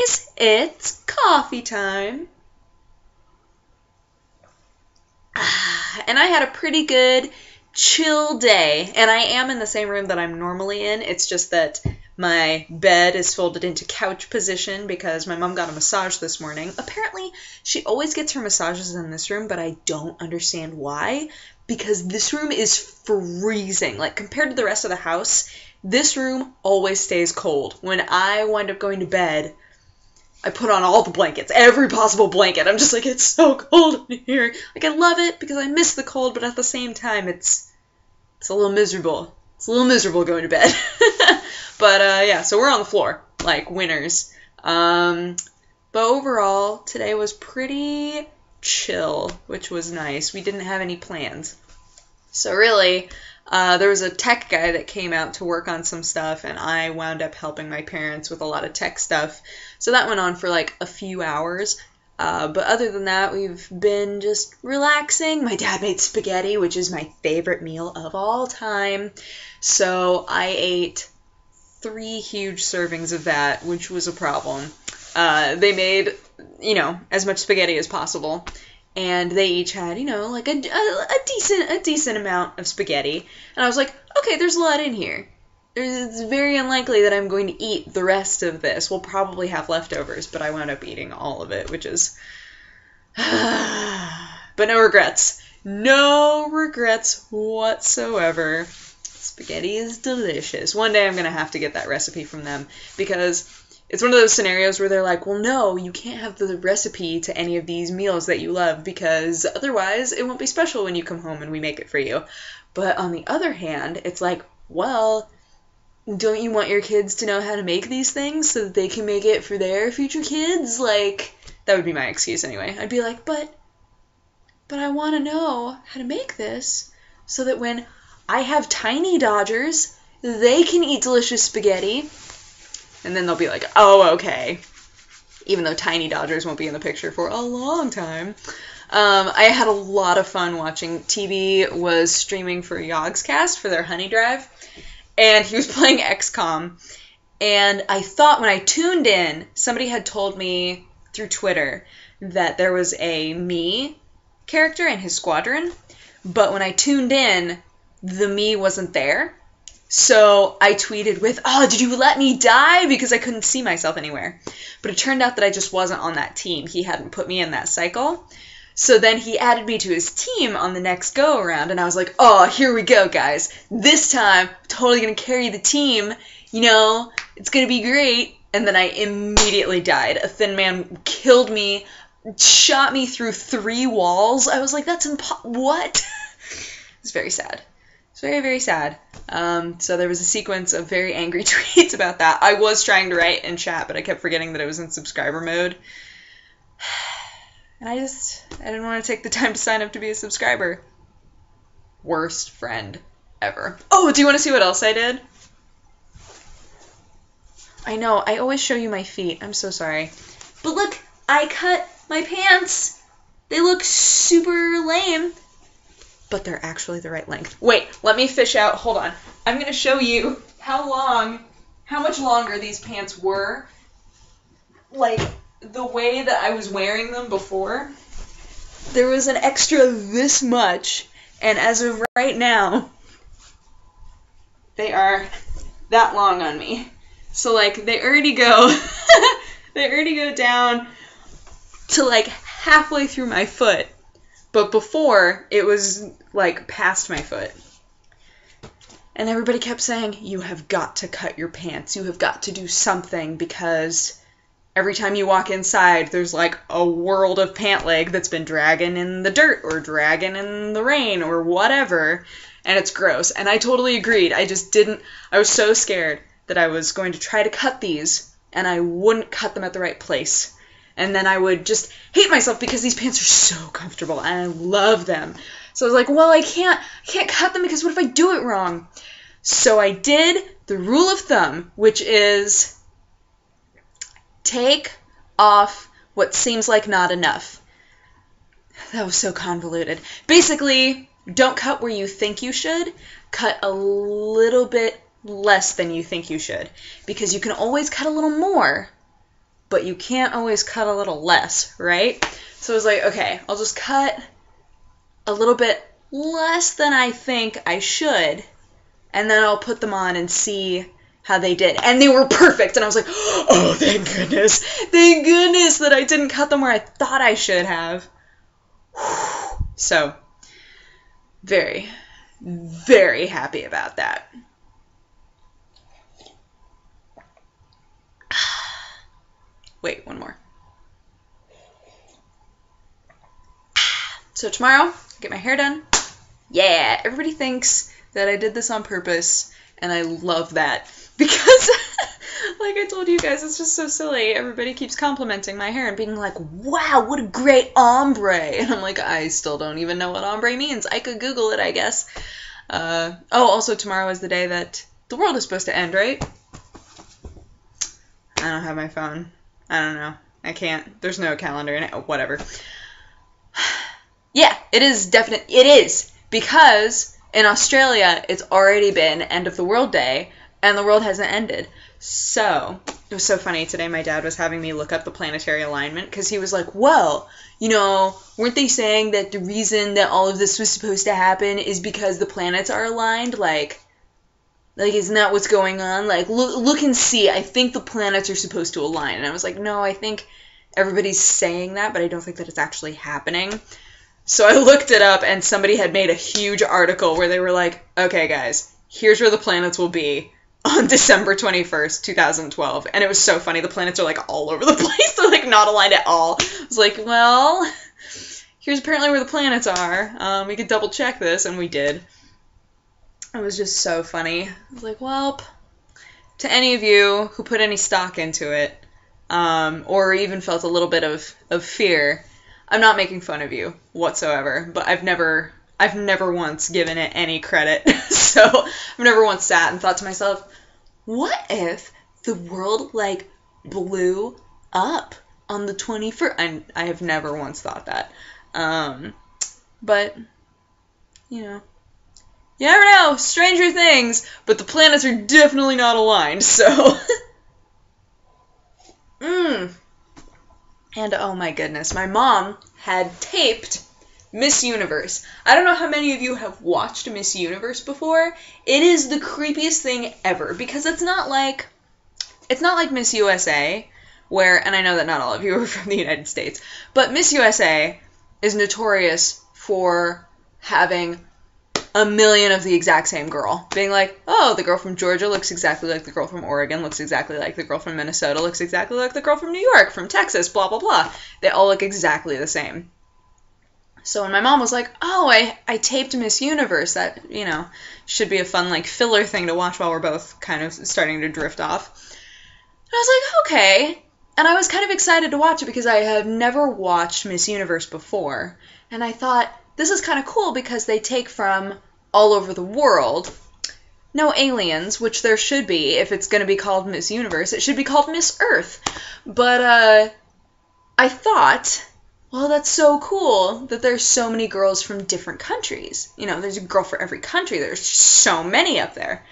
guys, it's coffee time. And I had a pretty good chill day, and I am in the same room that I'm normally in. It's just that my bed is folded into couch position because my mom got a massage this morning. Apparently, she always gets her massages in this room, but I don't understand why, because this room is freezing. Like, compared to the rest of the house, this room always stays cold. When I wind up going to bed, I put on all the blankets, every possible blanket. I'm just like, it's so cold in here. Like, I love it because I miss the cold, but at the same time, it's a little miserable. It's a little miserable going to bed. But, yeah, so we're on the floor, like winners. But overall, today was pretty chill, which was nice. We didn't have any plans. So really, there was a tech guy that came out to work on some stuff, and I wound up helping my parents with a lot of tech stuff. So that went on for like a few hours. But other than that, we've been just relaxing. My dad made spaghetti, which is my favorite meal of all time. So I ate 3 huge servings of that, which was a problem. They made, as much spaghetti as possible. And they each had, like a decent amount of spaghetti. And I was like, okay, there's a lot in here. It's very unlikely that I'm going to eat the rest of this. We'll probably have leftovers, but I wound up eating all of it, which is... But no regrets. No regrets whatsoever. Spaghetti is delicious. One day I'm going to have to get that recipe from them, because it's one of those scenarios where they're like, well, no, you can't have the recipe to any of these meals that you love, because otherwise it won't be special when you come home and we make it for you. But on the other hand, it's like, well, don't you want your kids to know how to make these things so that they can make it for their future kids? Like, that would be my excuse anyway. I'd be like, but I want to know how to make this so that when I have tiny Dodgers, they can eat delicious spaghetti. And then they'll be like, oh, okay. Even though tiny Dodgers won't be in the picture for a long time. I had a lot of fun watching. TV was streaming for Yogscast for their Honey Drive. And he was playing XCOM. And I thought when I tuned in, somebody had told me through Twitter that there was a me character in his squadron. But when I tuned in, the me wasn't there. So I tweeted with, oh, did you let me die? Because I couldn't see myself anywhere. But it turned out that I just wasn't on that team. He hadn't put me in that cycle. So then he added me to his team on the next go-around, and I was like, oh, here we go, guys. This time, I'm totally going to carry the team. It's going to be great. And then I immediately died. A thin man killed me, shot me through 3 walls. I was like, that's what? It's very sad. It's very, very sad. So there was a sequence of very angry tweets about that. I was trying to write in chat, but I kept forgetting that it was in subscriber mode. And I didn't want to take the time to sign up to be a subscriber. Worst friend ever. Oh, do you want to see what else I did? I know, I always show you my feet. I'm so sorry. But look, I cut my pants. They look super lame, but they're actually the right length. Wait, let me fish out. Hold on. I'm going to show you how much longer these pants were. Like, the way that I was wearing them before, there was an extra this much, and as of right now, they are that long on me. So, like, they already go down to, like, halfway through my foot, but before, it was, like, past my foot. And everybody kept saying, you have got to cut your pants, you have got to do something, because every time you walk inside, there's like a world of pant leg that's been dragging in the dirt or dragging in the rain or whatever, and it's gross. And I totally agreed. I was so scared that I was going to try to cut these, and I wouldn't cut them at the right place. And then I would just hate myself because these pants are so comfortable, and I love them. So I was like, well, I can't cut them because what if I do it wrong? So I did the rule of thumb, which is take off what seems like not enough. That was so convoluted. Basically, don't cut where you think you should. Cut a little bit less than you think you should. Because you can always cut a little more, but you can't always cut a little less, right? So I was like, okay, I'll just cut a little bit less than I think I should, and then I'll put them on and see how they did. And they were perfect, and I was like, oh, thank goodness that I didn't cut them where I thought I should have. So, very, very happy about that. Wait, one more. So tomorrow, get my hair done. Yeah, everybody thinks that I did this on purpose, and I love that. Because, like I told you guys, it's just so silly. Everybody keeps complimenting my hair and being like, wow, what a great ombre. And I'm like, I still don't even know what ombre means. I could Google it, I guess. Also tomorrow is the day that the world is supposed to end, right? I don't have my phone. I don't know. I can't. There's no calendar in it. Oh, whatever. Yeah, it is definitely. It is. Because in Australia, it's already been End of the World Day, and the world hasn't ended. So, it was so funny. Today my dad was having me look up the planetary alignment, because he was like, well, you know, weren't they saying that the reason that all of this was supposed to happen is because the planets are aligned? Like, isn't that what's going on? Like, look and see. I think the planets are supposed to align. And I was like, no, I think everybody's saying that, but I don't think that it's actually happening. So I looked it up, and somebody had made a huge article where they were like, okay, guys, here's where the planets will be on December 21st, 2012. And it was so funny. The planets are, like, all over the place. They're, like, not aligned at all. I was like, well, here's apparently where the planets are. We could double check this, and we did. It was just so funny. I was like, well, to any of you who put any stock into it, or even felt a little bit of fear, I'm not making fun of you whatsoever, but I've never once given it any credit. So I've never once sat and thought to myself, what if the world, like, blew up on the 21st? I have never once thought that. But, you know, you never know, stranger things, but the planets are definitely not aligned, so. And oh my goodness, my mom had taped Miss Universe. I don't know how many of you have watched Miss Universe before. It is the creepiest thing ever, because it's not like Miss USA, where, and I know that not all of you are from the United States, but Miss USA is notorious for having a million of the exact same girl. Being like, oh, the girl from Georgia looks exactly like the girl from Oregon, looks exactly like the girl from Minnesota, looks exactly like the girl from New York, from Texas, blah, blah, blah. They all look exactly the same. So when my mom was like, oh, I taped Miss Universe, that, you know, should be a fun, like, filler thing to watch while we're both kind of starting to drift off. And I was like, okay. And I was kind of excited to watch it because I have never watched Miss Universe before. And I thought, this is kind of cool because they take from all over the world. No aliens, which there should be if it's going to be called Miss Universe. It should be called Miss Earth. But I thought, well, that's so cool that there's so many girls from different countries. You know, there's a girl for every country. There's so many up there.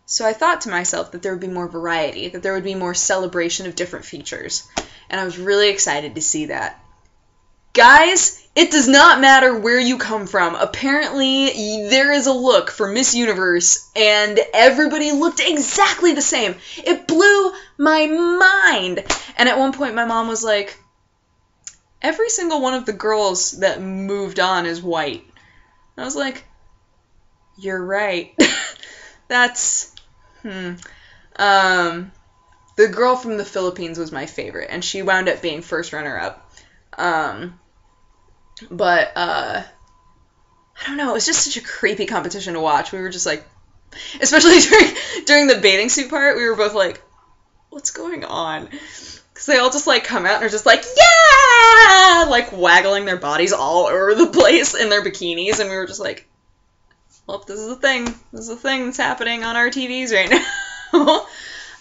So I thought to myself that there would be more variety, that there would be more celebration of different features. And I was really excited to see that. Guys, it does not matter where you come from. Apparently, there is a look for Miss Universe, and everybody looked exactly the same. It blew my mind. And at one point, my mom was like, every single one of the girls that moved on is white. And I was like, you're right. That's, The girl from the Philippines was my favorite, and she wound up being first runner-up. But I don't know, it was just such a creepy competition to watch. We were just like, especially during the bathing suit part, we were both like, what's going on? Because they all just, like, come out and are just like, yeah! Like, waggling their bodies all over the place in their bikinis, and we were just like, well, this is a thing. This is a thing that's happening on our TVs right now.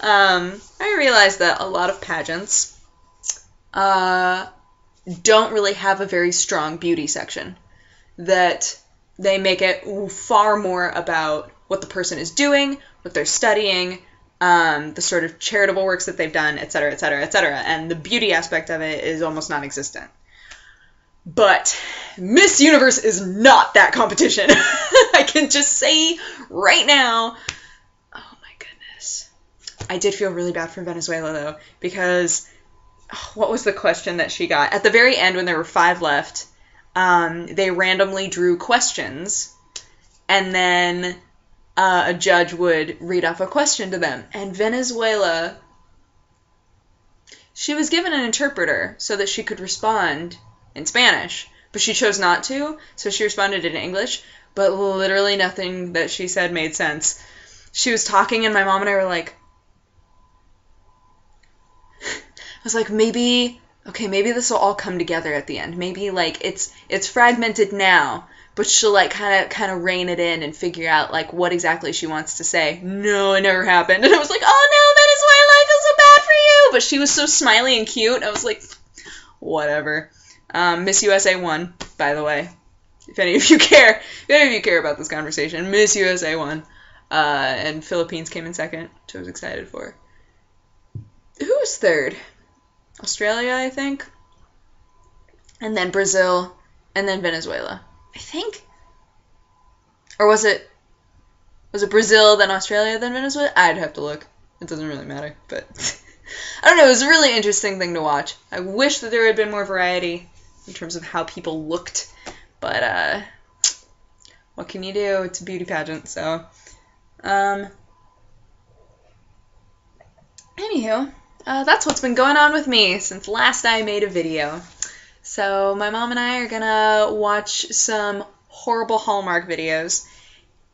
I realized that a lot of pageants, don't really have a very strong beauty section. That they make it far more about what the person is doing, what they're studying, the sort of charitable works that they've done, etc., etc., etc. And the beauty aspect of it is almost non-existent. But Miss Universe is not that competition. I can just say right now, oh my goodness. I did feel really bad for Venezuela, though, because what was the question that she got? At the very end, when there were 5 left, they randomly drew questions, and then a judge would read off a question to them. And Venezuela, she was given an interpreter so that she could respond in Spanish, but she chose not to, so she responded in English, but literally nothing that she said made sense. She was talking, and my mom and I were like, I was like, maybe this will all come together at the end. Maybe, like, it's fragmented now, but she'll, like, kind of rein it in and figure out, like, what exactly she wants to say. No, it never happened. And I was like, oh no, Venezuela, I feel so bad for you! But she was so smiley and cute. I was like, whatever. Miss USA won, by the way. If any of you care about this conversation, Miss USA won. And Philippines came in second, which I was excited for. Who was third? Australia, I think. And then Brazil, and then Venezuela, I think. Or was it Brazil, then Australia, then Venezuela? I'd have to look. It doesn't really matter, but I don't know. It was a really interesting thing to watch. I wish that there had been more variety in terms of how people looked, but what can you do? It's a beauty pageant, so. Anywho, that's what's been going on with me since last I made a video. So my mom and I are gonna watch some horrible Hallmark videos,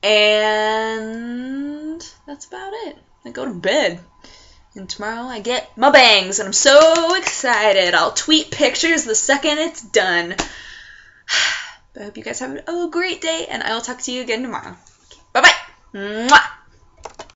and that's about it. I go to bed. And tomorrow I get my bangs, and I'm so excited. I'll tweet pictures the second it's done. I hope you guys have a great day, and I will talk to you again tomorrow. Okay, bye-bye. Mwah.